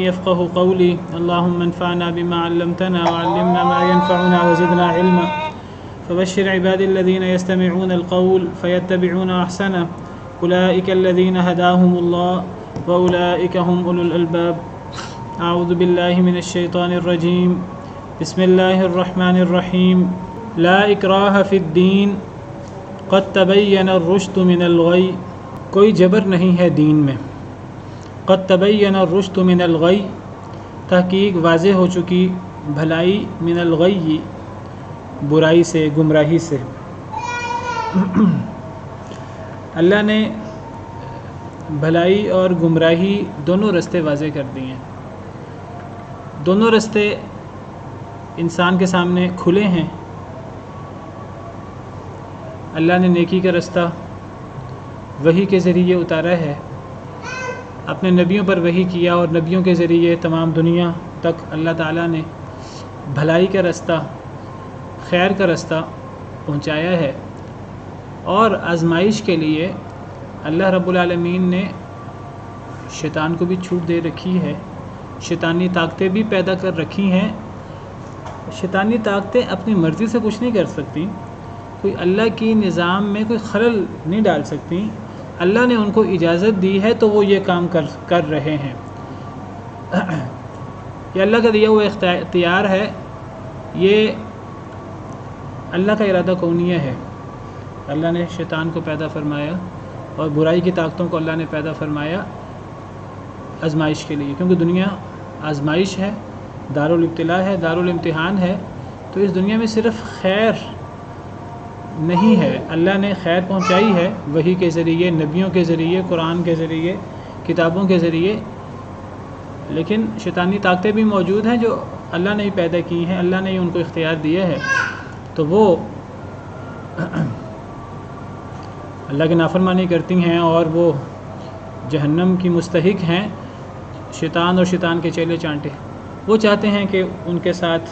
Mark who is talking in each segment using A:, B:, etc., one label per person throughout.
A: يفقهوا قولي اللهم انفعنا بما علمتنا وعلمنا ما ينفعنا وزدنا علما فبشر عبادي الذين يستمعون القول فيتبعون أحسنه أولئك الذين هداهم الله وأولئك هم أولو الألباب. أعوذ بالله من الشيطان الرجيم. بسم الله الرحمن الرحيم. لا إكراه في الدين قد تبين الرشد من الغي. کوئی جبر نہیں ہے دین میں. قد تبین الرشد من الغی، تحقیق واضح ہو چکی بھلائی، من الغی برائی سے، گمراہی سے. اللہ نے بھلائی اور گمراہی دونوں رستے واضح کر دیے ہیں. دونوں رستے انسان کے سامنے کھلے ہیں. اللہ نے نیکی کا رستہ وحی کے ذریعے اتارا ہے، اپنے نبیوں پر وحی کیا اور نبیوں کے ذریعے تمام دنیا تک اللہ تعالیٰ نے بھلائی کا رستہ، خیر کا رستہ پہنچایا ہے. اور آزمائش کے لیے اللہ رب العالمین نے شیطان کو بھی چھوٹ دے رکھی ہے. شیطانی طاقتیں بھی پیدا کر رکھی ہیں. شیطانی طاقتیں اپنی مرضی سے کچھ نہیں کر سکتی، کوئی اللہ کی نظام میں کوئی خلل نہیں ڈال سکتی. اللہ نے ان کو اجازت دی ہے تو وہ یہ کام کر رہے ہیں. یہ اللہ کا دیا ہوا اختیار ہے، یہ اللہ کا ارادہ کونیہ ہے. اللہ نے شیطان کو پیدا فرمایا اور برائی کی طاقتوں کو اللہ نے پیدا فرمایا آزمائش کے لیے، کیونکہ دنیا آزمائش ہے، دارالابتلاء ہے، دارالامتحان ہے. تو اس دنیا میں صرف خیر نہیں ہے. اللہ نے خیر پہنچائی ہے وحی کے ذریعے، نبیوں کے ذریعے، قرآن کے ذریعے، کتابوں کے ذریعے، لیکن شیطانی طاقتیں بھی موجود ہیں جو اللہ نے ہی پیدا کی ہیں، اللہ نے ہی ان کو اختیار دیا ہے. تو وہ اللہ کی نافرمانی کرتی ہیں اور وہ جہنم کی مستحق ہیں. شیطان اور شیطان کے چیلے چانٹے وہ چاہتے ہیں کہ ان کے ساتھ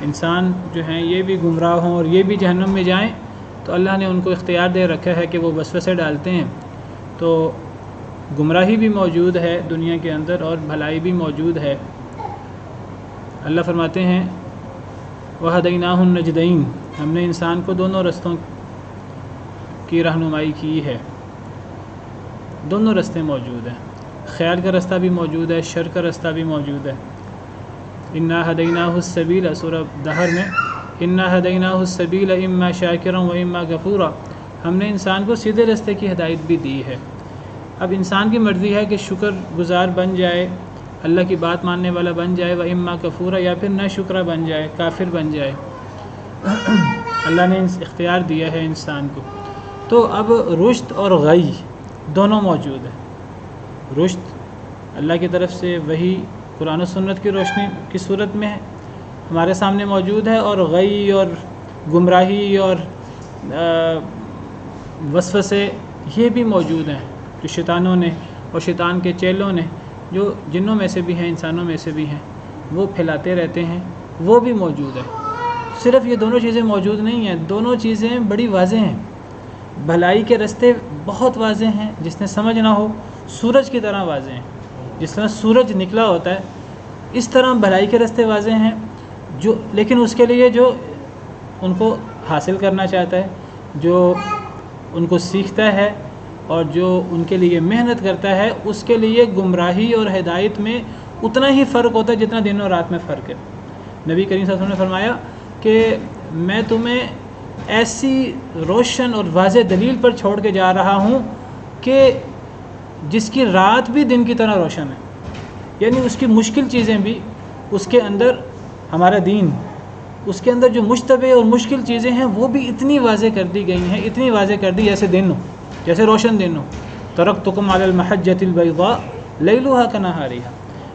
A: انسان جو ہیں یہ بھی گمراہ ہوں اور یہ بھی جہنم میں جائیں. تو اللہ نے ان کو اختیار دے رکھا ہے کہ وہ وسوسے ڈالتے ہیں. تو گمراہی بھی موجود ہے دنیا کے اندر اور بھلائی بھی موجود ہے. اللہ فرماتے ہیں وَهَدَيْنَاهُ النَّجْدَيْنِ، ہم نے انسان کو دونوں رستوں کی رہنمائی کی ہے. دونوں رستے موجود ہیں، خیر کا رستہ بھی موجود ہے، شر کا رستہ بھی موجود ہے. اِنَّا هَدَيْنَاهُ السَّبِيلَ، سورہ دہر میں اِنَّا هَدَيْنَاهُ السَّبِيلَ إِمَّا شَاكِرًا وَإِمَّا كَفُورًا، ہم نے انسان کو سیدھے رستے کی ہدایت بھی دی ہے. اب انسان کی مرضی ہے کہ شکر گزار بن جائے، اللہ کی بات ماننے والا بن جائے، وَإِمَّا كَفُورًا، یا پھر نہ شکرہ بن جائے، کافر بن جائے. اللہ نے اختیار دیا ہے انسان کو. تو اب رشد اور غی دونوں موجود ہیں. رشد اللہ کی طرف سے وحی قرآن و سنت کی روشنی کی صورت میں ہمارے سامنے موجود ہے، اور غی اور گمراہی اور وسوسے یہ بھی موجود ہیں جو شیطانوں نے اور شیطان کے چیلوں نے، جو جنوں میں سے بھی ہیں انسانوں میں سے بھی ہیں، وہ پھیلاتے رہتے ہیں، وہ بھی موجود ہے. صرف یہ دونوں چیزیں موجود نہیں ہیں، دونوں چیزیں بڑی واضح ہیں. بھلائی کے رستے بہت واضح ہیں، جس نے سمجھنا ہو سورج کی طرح واضح ہیں. جس طرح سورج نکلا ہوتا ہے اس طرح بھلائی کے رستے واضح ہیں. لیکن اس کے لیے جو ان کو حاصل کرنا چاہتا ہے، جو ان کو سیکھتا ہے اور جو ان کے لیے محنت کرتا ہے، اس کے لیے گمراہی اور ہدایت میں اتنا ہی فرق ہوتا ہے جتنا دن اور رات میں فرق ہے. نبی کریم صلی اللہ علیہ وسلم نے فرمایا کہ میں تمہیں ایسی روشن اور واضح دلیل پر چھوڑ کے جا رہا ہوں کہ جس کی رات بھی دن کی طرح روشن ہے. یعنی اس کی مشکل چیزیں بھی، اس کے اندر ہمارا دین، اس کے اندر جو مشتبہ اور مشکل چیزیں ہیں وہ بھی اتنی واضح کر دی گئی ہیں، اتنی واضح کر دی جیسے دن ہو، جیسے روشن دن ہو. ترکتکم علی المحجۃ البیضاء لیلھا کنہارھا،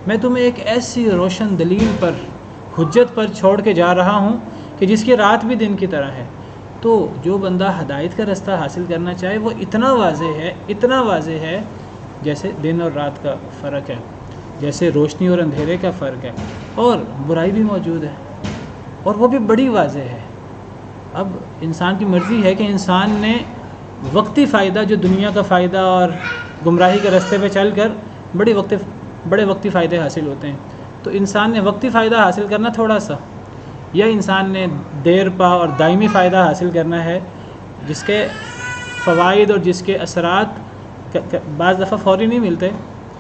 A: میں تمہیں ایک ایسی روشن دلیل پر، حجت پر چھوڑ کے جا رہا ہوں کہ جس کی رات بھی دن کی طرح ہے. تو جو بندہ ہدایت کا رستہ حاصل کرنا چاہے وہ اتنا واضح ہے جیسے دن اور رات کا فرق ہے، جیسے روشنی اور اندھیرے کا فرق ہے. اور برائی بھی موجود ہے اور وہ بھی بڑی واضح ہے. اب انسان کی مرضی ہے کہ انسان نے وقتی فائدہ، جو دنیا کا فائدہ اور گمراہی کے رستے پہ چل کر بڑی بڑے وقتی فائدے حاصل ہوتے ہیں. تو انسان نے وقتی فائدہ حاصل کرنا تھوڑا سا، یا انسان نے دیر پا اور دائمی فائدہ حاصل کرنا ہے جس کے فوائد اور جس کے اثرات بعض دفعہ فوری نہیں ملتے،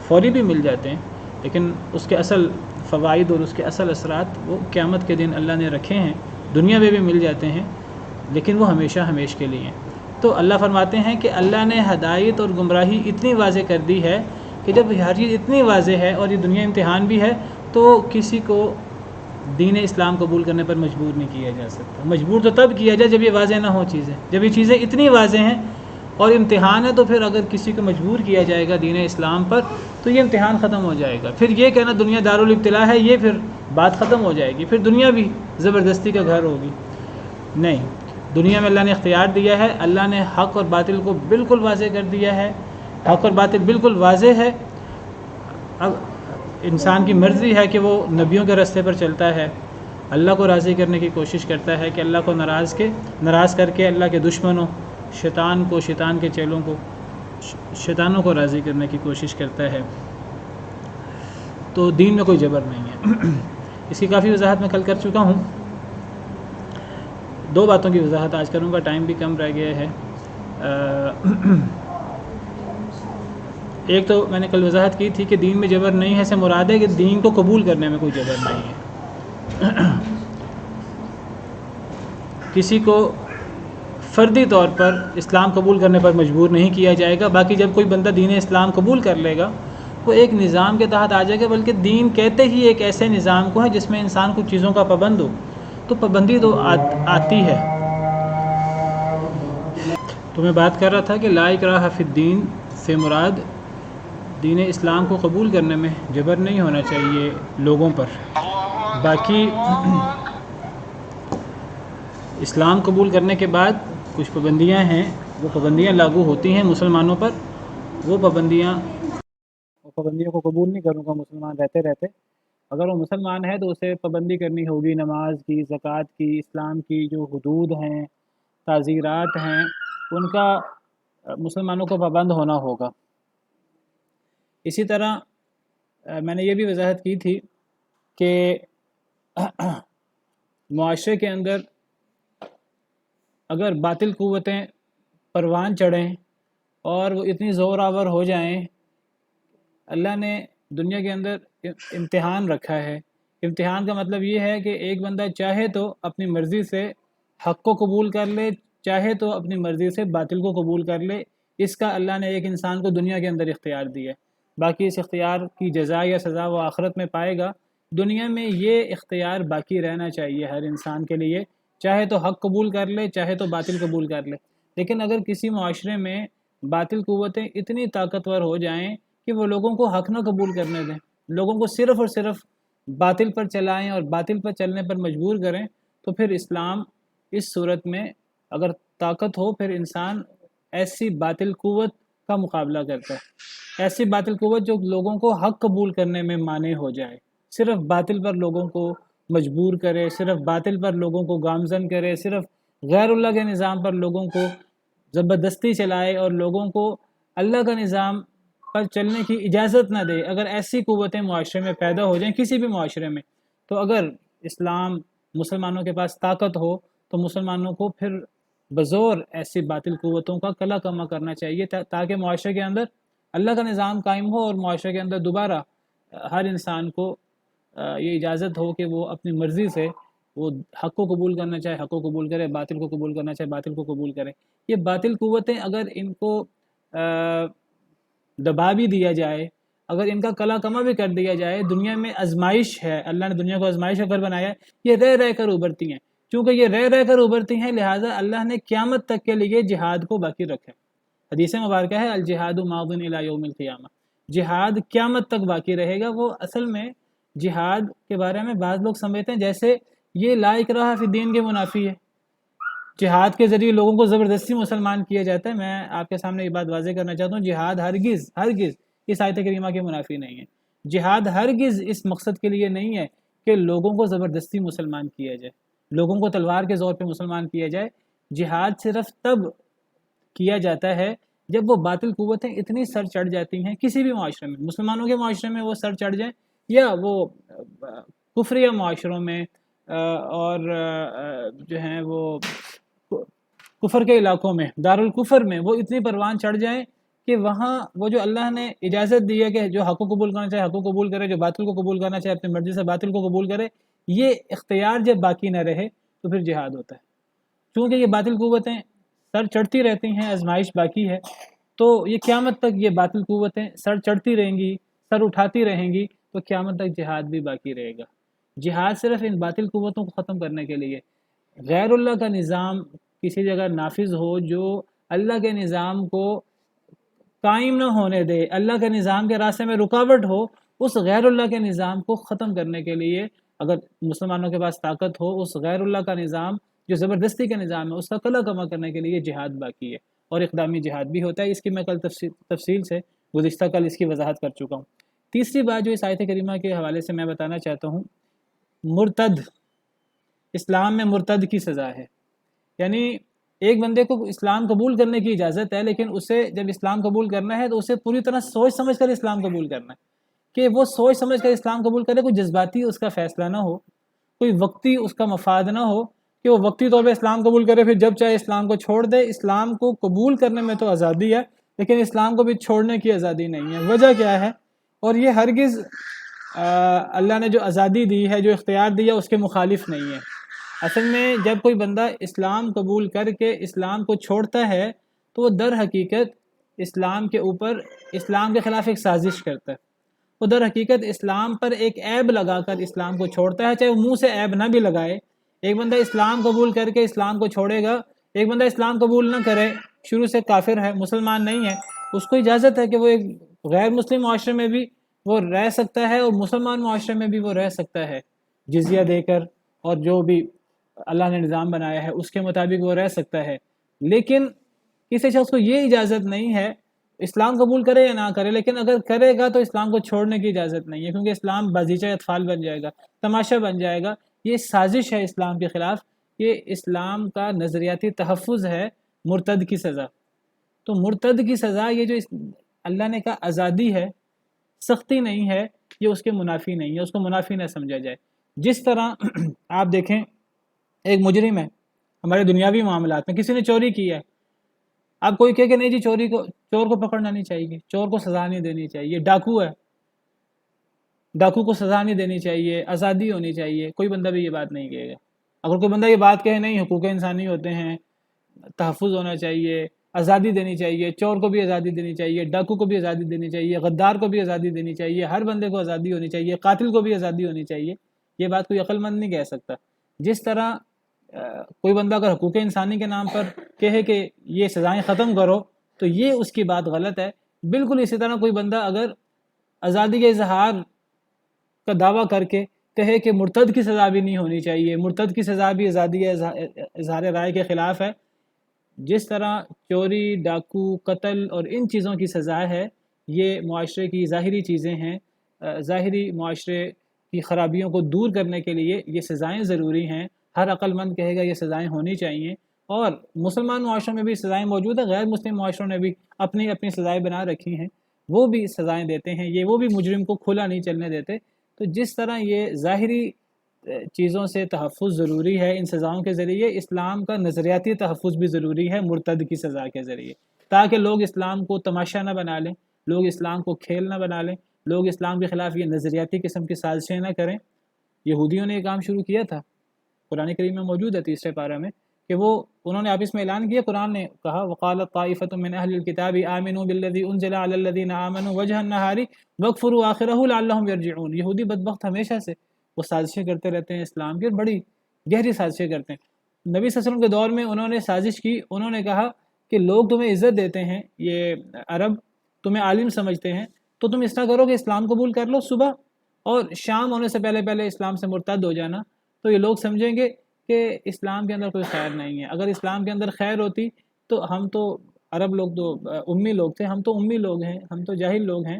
A: فوری بھی مل جاتے ہیں، لیکن اس کے اصل فوائد اور اس کے اصل اثرات وہ قیامت کے دن اللہ نے رکھے ہیں، دنیا میں بھی مل جاتے ہیں، لیکن وہ ہمیشہ ہمیش کے لیے ہیں. تو اللہ فرماتے ہیں کہ اللہ نے ہدایت اور گمراہی اتنی واضح کر دی ہے کہ جب ہر چیز اتنی واضح ہے اور یہ دنیا امتحان بھی ہے تو کسی کو دین اسلام قبول کرنے پر مجبور نہیں کیا جا سکتا. مجبور تو تب کیا جائے جب یہ واضح نہ ہو چیزیں. جب یہ چیزیں اتنی واضح ہیں اور امتحان ہے تو پھر اگر کسی کو مجبور کیا جائے گا دین اسلام پر تو یہ امتحان ختم ہو جائے گا. پھر یہ کہنا دنیا دارالابتلاء ہے، یہ پھر بات ختم ہو جائے گی، پھر دنیا بھی زبردستی کا گھر ہوگی. نہیں، دنیا میں اللہ نے اختیار دیا ہے، اللہ نے حق اور باطل کو بالکل واضح کر دیا ہے، حق اور باطل بالکل واضح ہے. اب انسان کی مرضی ہے کہ وہ نبیوں کے راستے پر چلتا ہے، اللہ کو راضی کرنے کی کوشش کرتا ہے کہ اللہ کو ناراض کر کے اللہ کے دشمنوں، شیطان کو، شیطان کے چیلوں کو، شیطانوں کو راضی کرنے کی کوشش کرتا ہے. تو دین میں کوئی جبر نہیں ہے. اس کی کافی وضاحت میں کل کر چکا ہوں. دو باتوں کی وضاحت آج کروں گا، ٹائم بھی کم رہ گیا ہے. ایک تو میں نے کل وضاحت کی تھی کہ دین میں جبر نہیں ہے سے مراد ہے کہ دین کو قبول کرنے میں کوئی جبر نہیں ہے. کسی کو فردی طور پر اسلام قبول کرنے پر مجبور نہیں کیا جائے گا. باقی جب کوئی بندہ دین اسلام قبول کر لے گا وہ ایک نظام کے تحت آ جائے گا، بلکہ دین کہتے ہی ایک ایسے نظام کو ہے جس میں انسان کچھ چیزوں کا پابند ہو، تو پابندی تو آتی ہے. تو میں بات کر رہا تھا کہ لا اکراہ فی الدین سے مراد دین اسلام کو قبول کرنے میں جبر نہیں ہونا چاہیے لوگوں پر. باقی اسلام قبول کرنے کے بعد کچھ پابندیاں ہیں، وہ پابندیاں لاگو ہوتی ہیں مسلمانوں پر. وہ پابندیوں کو قبول نہیں کروں گا مسلمان رہتے. اگر وہ مسلمان ہے تو اسے پابندی کرنی ہوگی نماز کی، زکوٰۃ کی، اسلام کی جو حدود ہیں، تعزیرات ہیں، ان کا مسلمانوں کو پابند ہونا ہوگا. اسی طرح میں نے یہ بھی وضاحت کی تھی کہ معاشرے کے اندر اگر باطل قوتیں پروان چڑھیں اور وہ اتنی زور آور ہو جائیں، اللہ نے دنیا کے اندر امتحان رکھا ہے. امتحان کا مطلب یہ ہے کہ ایک بندہ چاہے تو اپنی مرضی سے حق کو قبول کر لے، چاہے تو اپنی مرضی سے باطل کو قبول کر لے. اس کا اللہ نے ایک انسان کو دنیا کے اندر اختیار دیا ہے. باقی اس اختیار کی جزا یا سزا وہ آخرت میں پائے گا. دنیا میں یہ اختیار باقی رہنا چاہیے ہر انسان کے لیے، چاہے تو حق قبول کر لے، چاہے تو باطل قبول کر لے. لیکن اگر کسی معاشرے میں باطل قوتیں اتنی طاقتور ہو جائیں کہ وہ لوگوں کو حق نہ قبول کرنے دیں، لوگوں کو صرف اور صرف باطل پر چلائیں اور باطل پر چلنے پر مجبور کریں، تو پھر اسلام اس صورت میں اگر طاقت ہو پھر انسان ایسی باطل قوت کا مقابلہ کرتا ہے. ایسی باطل قوت جو لوگوں کو حق قبول کرنے میں مانع ہو جائے، صرف باطل پر لوگوں کو مجبور کرے، صرف باطل پر لوگوں کو گامزن کرے، صرف غیر اللہ کے نظام پر لوگوں کو زبردستی چلائے اور لوگوں کو اللہ کا نظام پر چلنے کی اجازت نہ دے. اگر ایسی قوتیں معاشرے میں پیدا ہو جائیں کسی بھی معاشرے میں، تو اگر اسلام مسلمانوں کے پاس طاقت ہو تو مسلمانوں کو پھر بزور ایسی باطل قوتوں کا کلا کما کرنا چاہیے تاکہ معاشرے کے اندر اللہ کا نظام قائم ہو اور معاشرے کے اندر دوبارہ ہر انسان کو یہ اجازت ہو کہ وہ اپنی مرضی سے وہ حق کو قبول کرنا چاہے حق کو قبول کرے، باطل کو قبول کرنا چاہے باطل کو قبول کرے. یہ باطل قوتیں اگر ان کو دبا بھی دیا جائے، اگر ان کا کلا کما بھی کر دیا جائے، دنیا میں آزمائش ہے، اللہ نے دنیا کو آزمائش کا گھر بنایا ہے، یہ رہ کر ابھرتی ہیں. چونکہ یہ رہ کر ابھرتی ہیں لہٰذا اللہ نے قیامت تک کے لیے جہاد کو باقی رکھا ہے. حدیث مبارکہ ہے الجہاد ماض الی یوم القیامہ، جہاد قیامت تک باقی رہے گا. وہ اصل میں جہاد کے بارے میں بعض لوگ سمجھتے ہیں جیسے یہ لا اکراہ فی الدین کے منافی ہے، جہاد کے ذریعے لوگوں کو زبردستی مسلمان کیا جاتا ہے. میں آپ کے سامنے یہ بات واضح کرنا چاہتا ہوں، جہاد ہرگز اس آیت کریمہ کے منافی نہیں ہے. جہاد ہرگز اس مقصد کے لیے نہیں ہے کہ لوگوں کو زبردستی مسلمان کیا جائے، لوگوں کو تلوار کے زور پہ مسلمان کیا جائے. جہاد صرف تب کیا جاتا ہے جب وہ باطل قوتیں اتنی سر چڑھ جاتی ہیں کسی بھی معاشرے میں، مسلمانوں کے معاشرے میں وہ سر چڑھ جائیں یا وہ کفریہ معاشروں میں اور جو ہیں وہ کفر کے علاقوں میں، دارالکفر میں وہ اتنی پروان چڑھ جائیں کہ وہاں وہ جو اللہ نے اجازت دی ہے کہ جو حق کو قبول کرنا چاہے حق کو قبول کرے، جو باطل کو قبول کرنا چاہے اپنی مرضی سے باطل کو قبول کرے، یہ اختیار جب باقی نہ رہے تو پھر جہاد ہوتا ہے۔ چونکہ یہ باطل قوتیں سر چڑھتی رہتی ہیں، آزمائش باقی ہے، تو یہ قیامت تک یہ باطل قوتیں سر چڑھتی رہیں گی، سر اٹھاتی رہیں گی، تو قیامت تک جہاد بھی باقی رہے گا۔ جہاد صرف ان باطل قوتوں کو ختم کرنے کے لیے، غیر اللہ کا نظام کسی جگہ نافذ ہو جو اللہ کے نظام کو قائم نہ ہونے دے، اللہ کے نظام کے راستے میں رکاوٹ ہو، اس غیر اللہ کے نظام کو ختم کرنے کے لیے اگر مسلمانوں کے پاس طاقت ہو، اس غیر اللہ کا نظام جو زبردستی کا نظام ہے اس کا قلع کما کرنے کے لیے جہاد باقی ہے، اور اقدامی جہاد بھی ہوتا ہے۔ اس کی میں کل تفصیل سے گزشتہ کل اس کی وضاحت کر چکا ہوں۔ تیسری بات جو اس آیت کریمہ کے حوالے سے میں بتانا چاہتا ہوں، مرتد، اسلام میں مرتد کی سزا ہے۔ یعنی ایک بندے کو اسلام قبول کرنے کی اجازت ہے، لیکن اسے جب اسلام قبول کرنا ہے تو اسے پوری طرح سوچ سمجھ کر اسلام قبول کرنا ہے، کہ وہ سوچ سمجھ کر اسلام قبول کرے، کوئی جذباتی اس کا فیصلہ نہ ہو، کوئی وقتی اس کا مفاد نہ ہو کہ وہ وقتی طور پہ اسلام قبول کرے پھر جب چاہے اسلام کو چھوڑ دے۔ اسلام کو قبول کرنے میں تو آزادی ہے، لیکن اسلام کو بھی چھوڑنے کی آزادی نہیں ہے۔ وجہ کیا ہے؟ اور یہ ہرگز اللہ نے جو آزادی دی ہے، جو اختیار دیا، اس کے مخالف نہیں ہے۔ اصل میں جب کوئی بندہ اسلام قبول کر کے اسلام کو چھوڑتا ہے تو وہ در حقیقت اسلام کے اوپر، اسلام کے خلاف ایک سازش کرتا ہے۔ وہ در حقیقت اسلام پر ایک عیب لگا کر اسلام کو چھوڑتا ہے، چاہے وہ منہ سے عیب نہ بھی لگائے۔ ایک بندہ اسلام قبول کر کے اسلام کو چھوڑے گا، ایک بندہ اسلام قبول نہ کرے، شروع سے کافر ہے، مسلمان نہیں ہے، اس کو اجازت ہے کہ وہ ایک غیر مسلم معاشرے میں بھی وہ رہ سکتا ہے اور مسلمان معاشرے میں بھی وہ رہ سکتا ہے، جزیہ دے کر اور جو بھی اللہ نے نظام بنایا ہے اس کے مطابق وہ رہ سکتا ہے۔ لیکن کسی شخص کو یہ اجازت نہیں ہے اسلام قبول کرے یا نہ کرے، لیکن اگر کرے گا تو اسلام کو چھوڑنے کی اجازت نہیں ہے، کیونکہ اسلام بازیچہ اطفال بن جائے گا، تماشا بن جائے گا۔ یہ سازش ہے اسلام کے خلاف، یہ اسلام کا نظریاتی تحفظ ہے مرتد کی سزا۔ تو مرتد کی سزا یہ جو اللہ نے کہا آزادی ہے، سختی نہیں ہے، یہ اس کے منافی نہیں ہے، اس کو منافی نہ سمجھا جائے۔ جس طرح آپ دیکھیں ایک مجرم ہے ہمارے دنیاوی معاملات میں، کسی نے چوری کی ہے، اب کوئی کہے کہ نہیں جی چور کو پکڑنا نہیں چاہیے، چور کو سزا نہیں دینی چاہیے، ڈاکو ہے، ڈاکو کو سزا نہیں دینی چاہیے، آزادی ہونی چاہیے، کوئی بندہ بھی یہ بات نہیں کہے گا۔ اگر کوئی بندہ یہ بات کہے نہیں حقوق انسانی ہوتے ہیں، تحفظ ہونا چاہیے، آزادی دینی چاہیے، چور کو بھی آزادی دینی چاہیے، ڈاکو کو بھی آزادی دینی چاہیے، غدار کو بھی آزادی دینی چاہیے، ہر بندے کو آزادی ہونی چاہیے، قاتل کو بھی آزادی ہونی چاہیے، یہ بات کوئی عقل مند نہیں کہہ سکتا۔ جس طرح کوئی بندہ اگر حقوق انسانی کے نام پر کہے کہ یہ سزائیں ختم کرو تو یہ اس کی بات غلط ہے، بالکل اسی طرح کوئی بندہ اگر آزادی کے اظہار کا دعویٰ کر کے کہے کہ مرتد کی سزا بھی نہیں ہونی چاہیے، مرتد کی سزا بھی آزادی اظہار رائے کے خلاف ہے۔ جس طرح چوری، ڈاکو، قتل اور ان چیزوں کی سزا ہے، یہ معاشرے کی ظاہری چیزیں ہیں، ظاہری معاشرے کی خرابیوں کو دور کرنے کے لیے یہ سزائیں ضروری ہیں۔ ہر عقل مند کہے گا یہ سزائیں ہونی چاہیے، اور مسلمان معاشروں میں بھی سزائیں موجود ہیں، غیر مسلم معاشروں نے بھی اپنی اپنی سزائیں بنا رکھی ہیں، وہ بھی سزائیں دیتے ہیں، یہ وہ بھی مجرم کو کھلا نہیں چلنے دیتے۔ تو جس طرح یہ ظاہری چیزوں سے تحفظ ضروری ہے ان سزاؤں کے ذریعے، اسلام کا نظریاتی تحفظ بھی ضروری ہے مرتد کی سزا کے ذریعے، تاکہ لوگ اسلام کو تماشا نہ بنا لیں، لوگ اسلام کو کھیل نہ بنا لیں، لوگ اسلام کے خلاف یہ نظریاتی قسم کی سازشیں نہ کریں۔ یہودیوں نے یہ کام شروع کیا تھا، قرآن کریم میں موجود ہے 3 پارہ میں، کہ انہوں نے آپس میں اعلان کیا، قرآن نے کہا وقالت طائفة من اہل الکتاب آمنوا بالذی انزل علی الذین آمنوا وجہ النہار واکفروا آخرہ لعلہم یرجعون۔ یہودی بدبخت ہمیشہ سے وہ سازشیں کرتے رہتے ہیں اسلام کی، اور بڑی گہری سازشیں کرتے ہیں۔ نبی صلی اللہ علیہ وسلم کے دور میں انہوں نے سازش کی، انہوں نے کہا کہ لوگ تمہیں عزت دیتے ہیں، یہ عرب تمہیں عالم سمجھتے ہیں، تو تم اس طرح کرو کہ اسلام قبول کر لو صبح، اور شام ہونے سے پہلے پہلے اسلام سے مرتد ہو جانا، تو یہ لوگ سمجھیں گے کہ اسلام کے اندر کوئی خیر نہیں ہے۔ اگر اسلام کے اندر خیر ہوتی تو ہم تو عرب لوگ تو امی لوگ تھے، ہم تو امی لوگ ہیں، ہم تو جاہل لوگ ہیں،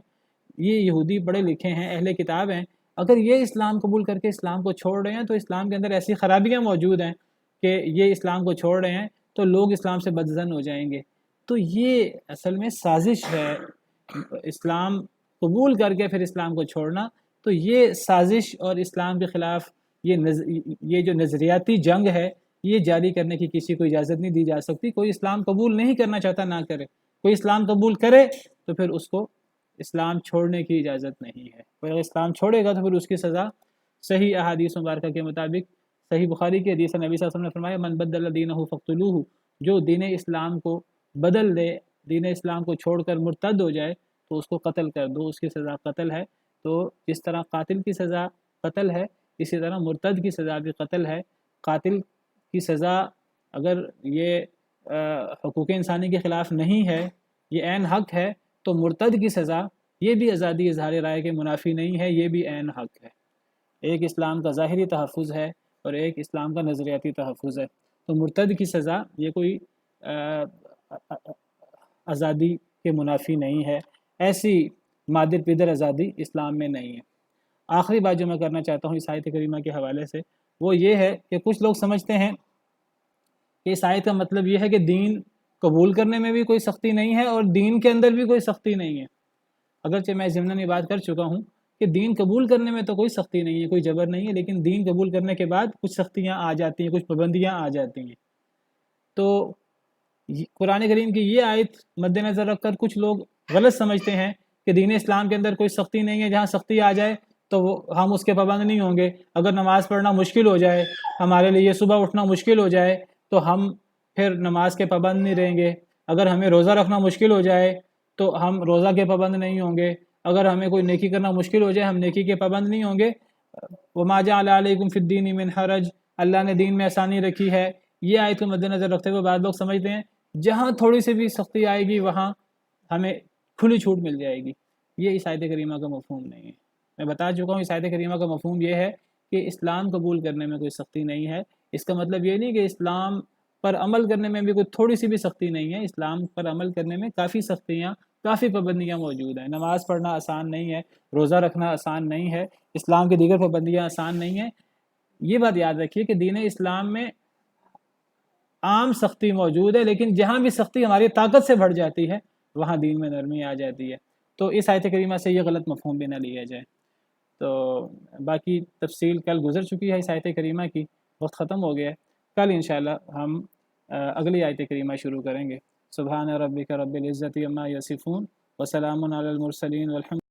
A: یہ یہودی پڑھے لکھے ہیں، اہل کتاب ہیں، اگر یہ اسلام قبول کر کے اسلام کو چھوڑ رہے ہیں تو اسلام کے اندر ایسی خرابیاں موجود ہیں کہ یہ اسلام کو چھوڑ رہے ہیں تو لوگ اسلام سے بدظن ہو جائیں گے۔ تو یہ اصل میں سازش ہے، اسلام قبول کر کے پھر اسلام کو چھوڑنا، تو یہ سازش اور اسلام کے خلاف یہ جو نظریاتی جنگ ہے یہ جاری کرنے کی کسی کو اجازت نہیں دی جا سکتی۔ کوئی اسلام قبول نہیں کرنا چاہتا نہ کرے، کوئی اسلام قبول کرے تو پھر اس کو اسلام چھوڑنے کی اجازت نہیں ہے۔ کوئی اگر اسلام چھوڑے گا تو پھر اس کی سزا صحیح احادیث مبارکہ کے مطابق، صحیح بخاری کی حدیث نبی صلی اللہ علیہ وسلم نے فرمایا من بدل دینہ فاقتلوہ، جو دین اسلام کو بدل دے، دین اسلام کو چھوڑ کر مرتد ہو جائے تو اس کو قتل کر دو، اس کی سزا قتل ہے۔ تو جس طرح قاتل کی سزا قتل ہے، اسی طرح مرتد کی سزا بھی قتل ہے۔ قاتل کی سزا اگر یہ حقوق انسانی کے خلاف نہیں ہے، یہ عین حق ہے، تو مرتد کی سزا یہ بھی آزادی اظہار رائے کے منافی نہیں ہے، یہ بھی عین حق ہے۔ ایک اسلام کا ظاہری تحفظ ہے اور ایک اسلام کا نظریاتی تحفظ ہے۔ تو مرتد کی سزا یہ کوئی آزادی کے منافی نہیں ہے، ایسی مادر پیدر آزادی اسلام میں نہیں ہے۔ آخری بات جو میں کرنا چاہتا ہوں اس آیت کریمہ کے حوالے سے وہ یہ ہے کہ کچھ لوگ سمجھتے ہیں کہ اس آیت کا مطلب یہ ہے کہ دین قبول کرنے میں بھی کوئی سختی نہیں ہے اور دین کے اندر بھی کوئی سختی نہیں ہے۔ اگرچہ میں ضمناً یہ بات کر چکا ہوں کہ دین قبول کرنے میں تو کوئی سختی نہیں ہے، کوئی جبر نہیں ہے، لیکن دین قبول کرنے کے بعد کچھ سختیاں آ جاتی ہیں، کچھ پابندیاں آ جاتی ہیں۔ تو قرآن کریم کی یہ آیت مد نظر رکھ کر کچھ لوگ غلط سمجھتے ہیں کہ دین اسلام کے اندر کوئی سختی نہیں ہے، جہاں سختی آ جائے تو ہم اس کے پابند نہیں ہوں گے۔ اگر نماز پڑھنا مشکل ہو جائے، ہمارے لیے صبح اٹھنا مشکل ہو جائے تو ہم پھر نماز کے پابند نہیں رہیں گے۔ اگر ہمیں روزہ رکھنا مشکل ہو جائے تو ہم روزہ کے پابند نہیں ہوں گے۔ اگر ہمیں کوئی نیکی کرنا مشکل ہو جائے ہم نیکی کے پابند نہیں ہوں گے۔ وَمَا جَعَلَ عَلَيْكُمْ فِي الدِّينِ مِنْ حَرَجٍ، اللہ نے دین میں آسانی رکھی ہے۔ یہ آیت کو مد نظر رکھتے ہوئے بعض لوگ سمجھتے ہیں جہاں تھوڑی سی بھی سختی آئے گی وہاں ہمیں کھلی چھوٹ مل جائے گی۔ یہ اس آیت کریمہ کا مفہوم نہیں ہے۔ میں بتا چکا ہوں اس آیت کریمہ کا مفہوم یہ ہے کہ اسلام قبول کرنے میں کوئی سختی نہیں ہے۔ اس کا مطلب یہ نہیں کہ اسلام پر عمل کرنے میں بھی کوئی تھوڑی سی بھی سختی نہیں ہے۔ اسلام پر عمل کرنے میں کافی سختیاں، کافی پابندیاں موجود ہیں۔ نماز پڑھنا آسان نہیں ہے، روزہ رکھنا آسان نہیں ہے، اسلام کی دیگر پابندیاں آسان نہیں ہیں۔ یہ بات یاد رکھیے کہ دین اسلام میں عام سختی موجود ہے، لیکن جہاں بھی سختی ہماری طاقت سے بڑھ جاتی ہے وہاں دین میں نرمی آ جاتی ہے۔ تو اس آیت کریمہ سے یہ غلط مفہوم بھی نہ لیا جائے۔ تو باقی تفصیل کل گزر چکی ہے اس آیت کریمہ کی، وقت ختم ہو گیا ہے۔ کل انشاءاللہ ہم اگلی آیت کریمہ شروع کریں گے۔ سبحان ربک رب العزت عما یصفون وسلام علی المرسلین والحمد